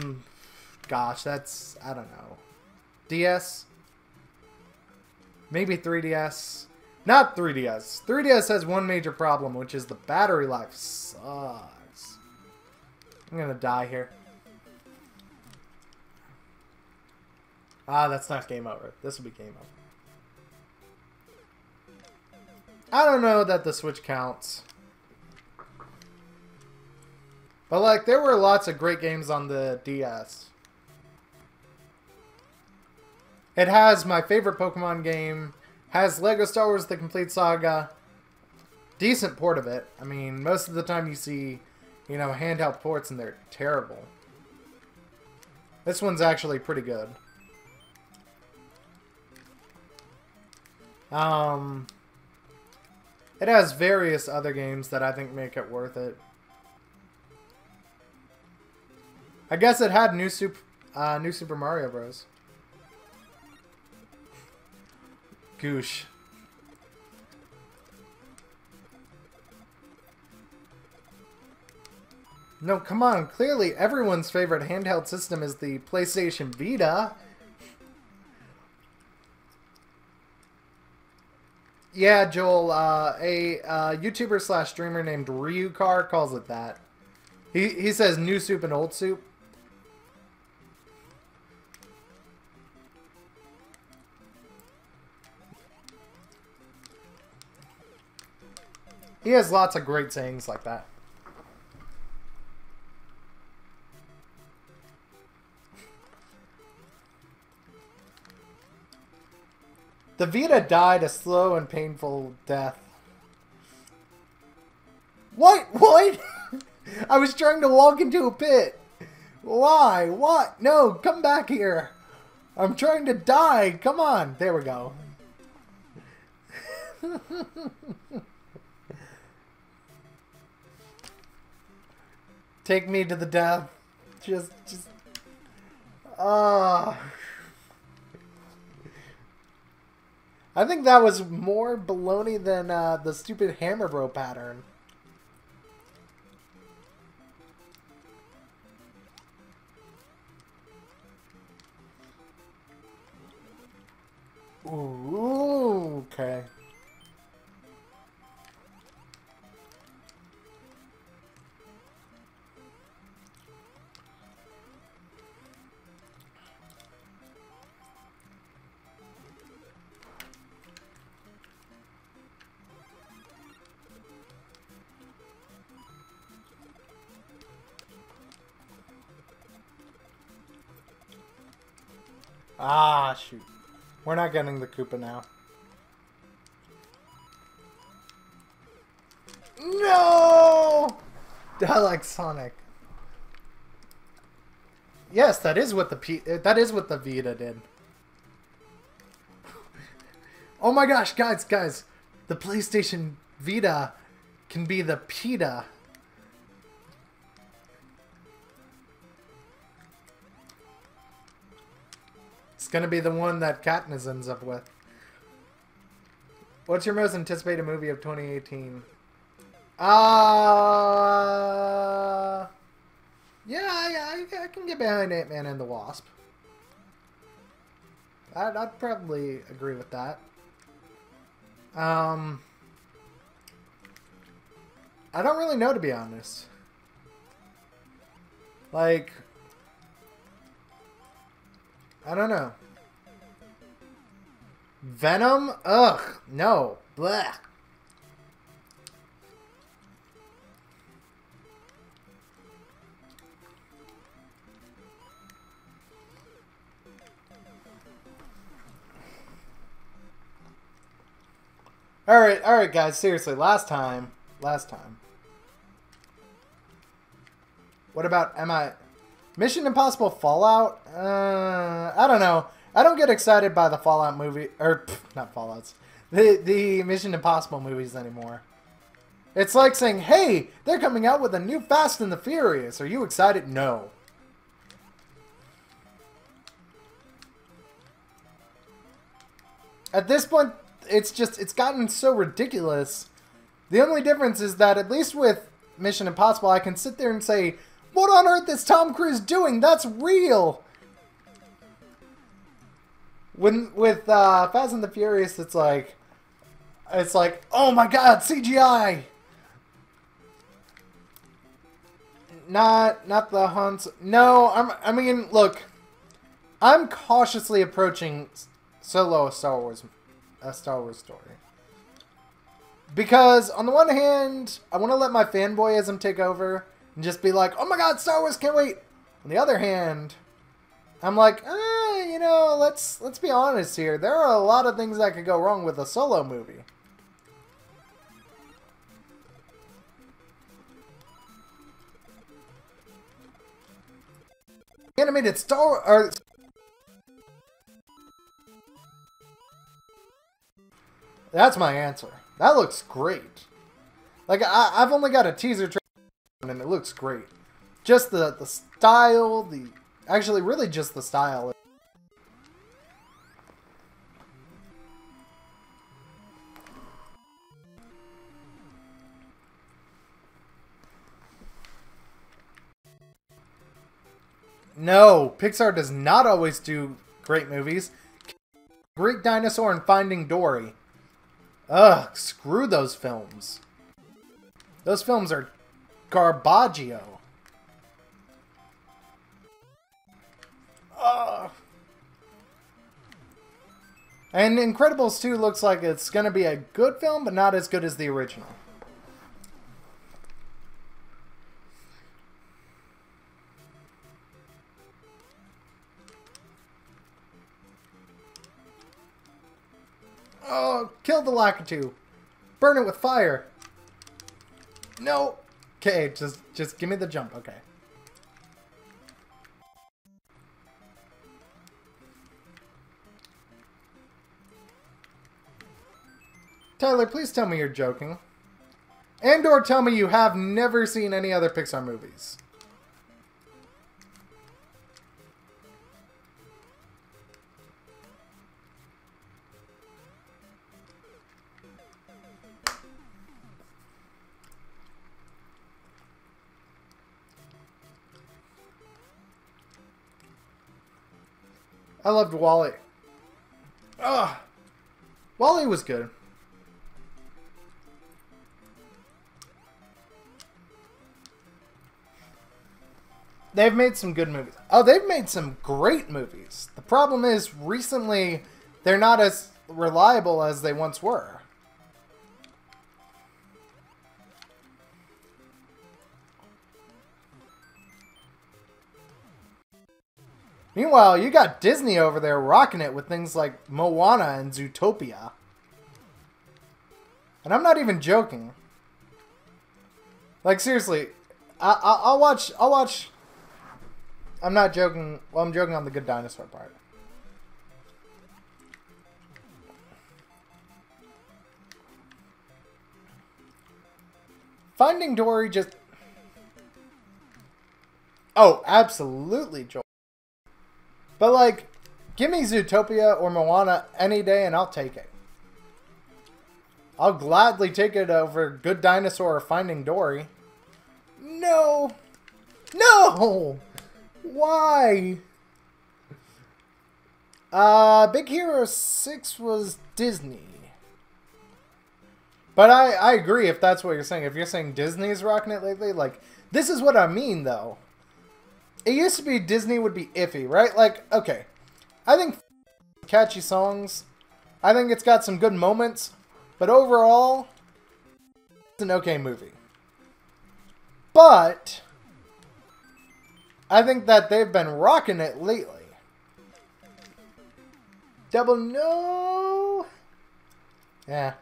that's... I don't know. DS? Maybe 3DS? Not 3DS. 3DS has one major problem, which is the battery life sucks. I'm gonna die here. Ah, that's not game over. This will be game over. I don't know that the Switch counts. But, like, there were lots of great games on the DS. It has my favorite Pokemon game. Has Lego Star Wars The Complete Saga. Decent port of it. I mean, most of the time you see, you know, handheld ports and they're terrible. This one's actually pretty good. It has various other games that I think make it worth it. I guess it had New Super Mario Bros. Goosh. No, come on. Clearly, everyone's favorite handheld system is the PlayStation Vita. Yeah, Joel, a YouTuber slash streamer named Ryukar calls it that. He says new soup and old soup. He has lots of great sayings like that. The Vita died a slow and painful death. What? What? I was trying to walk into a pit. Why? What? No, come back here. I'm trying to die. Come on. There we go. Take me to the death. Just. I think that was more baloney than the stupid Hammer Bro pattern. Ooh, okay. Ah, shoot. We're not getting the Koopa now. No! I like Sonic. Yes, that is what the Vita did. Oh my gosh, guys. The PlayStation Vita can be the PETA. It's gonna be the one that Katniss ends up with. What's your most anticipated movie of 2018? Yeah, I can get behind Ant-Man and the Wasp. I'd probably agree with that. I don't really know, to be honest. Like, I don't know. Venom? Ugh, no. Blech. Alright guys, seriously, last time. What about Mission Impossible Fallout? I don't know. I don't get excited by the Fallout movie, or not Fallouts, the Mission Impossible movies anymore. It's like saying, hey, they're coming out with a new Fast and the Furious. Are you excited? No. At this point, it's gotten so ridiculous. The only difference is that at least with Mission Impossible, I can sit there and say, what on earth is Tom Cruise doing? That's real! With Fast and the Furious, it's like, oh my god, CGI! Not the hunts. No, I mean, look, I'm cautiously approaching Solo a Star Wars story. Because, on the one hand, I want to let my fanboyism take over and just be like, oh my god, Star Wars, can't wait! On the other hand, I'm like, you know, let's be honest here. There are a lot of things that could go wrong with a Solo movie. Animated Star Wars... That's my answer. That looks great. Like, I've only got a teaser trailer and it looks great. Just the style, actually really just the style. No, Pixar does not always do great movies. Greek Dinosaur and Finding Dory. Ugh, screw those films. Those films are garbaggio. Ugh. And Incredibles 2 looks like it's going to be a good film, but not as good as the original. Oh, kill the Lakitu. Burn it with fire. No. Okay, just give me the jump, okay. Tyler, please tell me you're joking. And or tell me you have never seen any other Pixar movies. I loved WALL-E. Ugh. WALL-E was good. They've made some good movies. Oh, they've made some great movies. The problem is, recently, they're not as reliable as they once were. Meanwhile, you got Disney over there rocking it with things like Moana and Zootopia. And I'm not even joking. Like, seriously, I'll watch... I'm not joking. Well, I'm joking on the Good Dinosaur part. Finding Dory just... Oh, absolutely, Joel. But, like, give me Zootopia or Moana any day and I'll take it. I'll gladly take it over Good Dinosaur or Finding Dory. No! No! Why? Big Hero 6 was Disney. But I agree if that's what you're saying. If you're saying Disney's rocking it lately, like, this is what I mean, though. It used to be Disney would be iffy, right? Like, okay. I think catchy songs. I think it's got some good moments. But overall, it's an okay movie. But I think that they've been rocking it lately. Double no. Yeah.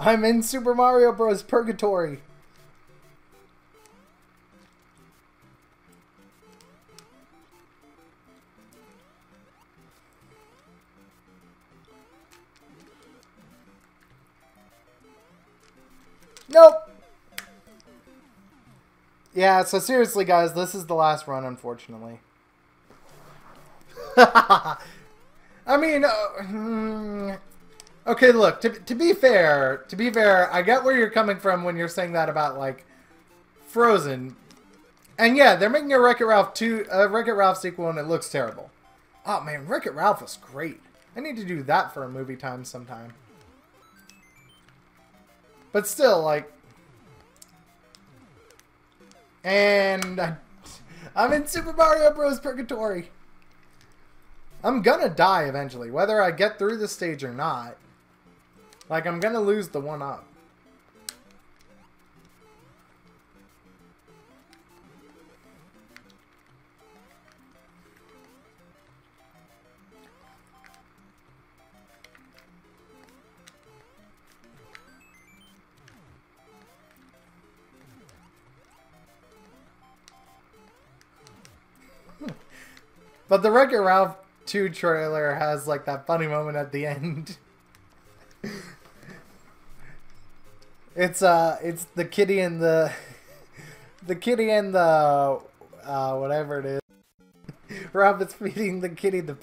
I'm in Super Mario Bros. Purgatory. Nope. Yeah, so seriously, guys, this is the last run, unfortunately. I mean, okay, look, to be fair, I get where you're coming from when you're saying that about, like, Frozen. And yeah, they're making a Wreck-It Ralph sequel, and it looks terrible. Oh, man, Wreck-It Ralph was great. I need to do that for a movie time sometime. But still, like... And I'm in Super Mario Bros. Purgatory. I'm gonna die eventually, whether I get through the stage or not. Like, I'm gonna lose the 1-up. But the Wreck-It Ralph 2 trailer has, like, that funny moment at the end. It's the kitty and the whatever it is. Rabbit's feeding the kitty the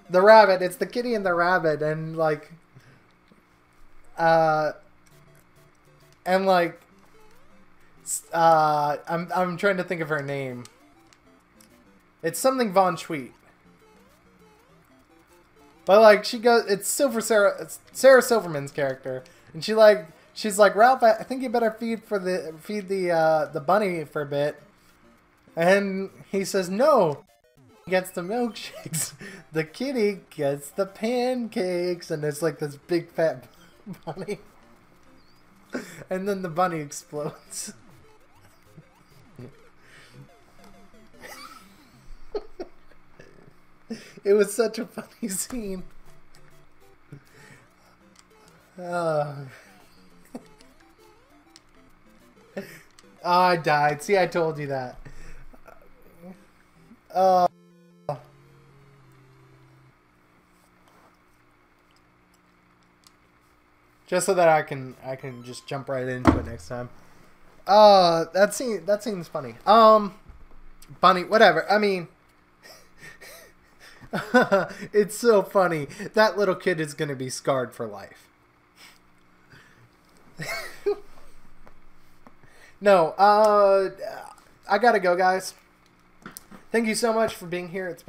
the rabbit. It's the kitty and the rabbit, and like I'm trying to think of her name. It's something Von Schweet. But like it's Sarah Silverman's character, and she's like, Ralph, I think you better feed the bunny for a bit. And he says no. He gets the milkshakes. The kitty gets the pancakes, and it's like this big fat bunny. And then the bunny explodes. It was such a funny scene. Oh, I died. See, I told you that. Just so that I can just jump right into it next time. That seems funny. Bunny, whatever. I mean, it's so funny. That little kid is gonna be scarred for life. No, I gotta go, guys. Thank you so much for being here. It's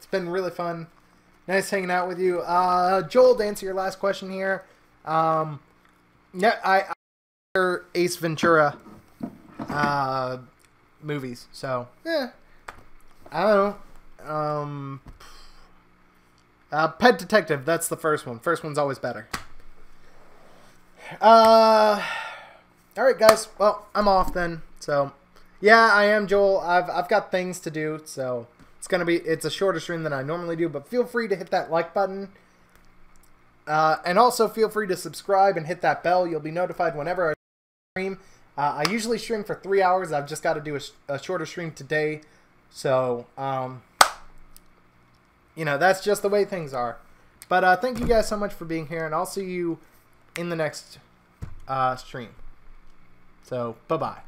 been really fun. Nice hanging out with you. Joel, to answer your last question here. Yeah, I Ace Ventura movies. So yeah, I don't know. Pet Detective. That's the first one. First one's always better. All right, guys. Well, I'm off then. So yeah, I am Joel. I've got things to do. So it's a shorter stream than I normally do. But feel free to hit that like button. And also feel free to subscribe and hit that bell. You'll be notified whenever I stream. I usually stream for 3 hours. I've just got to do a shorter stream today. So, you know, that's just the way things are. But thank you guys so much for being here, and I'll see you in the next stream. So, bye-bye.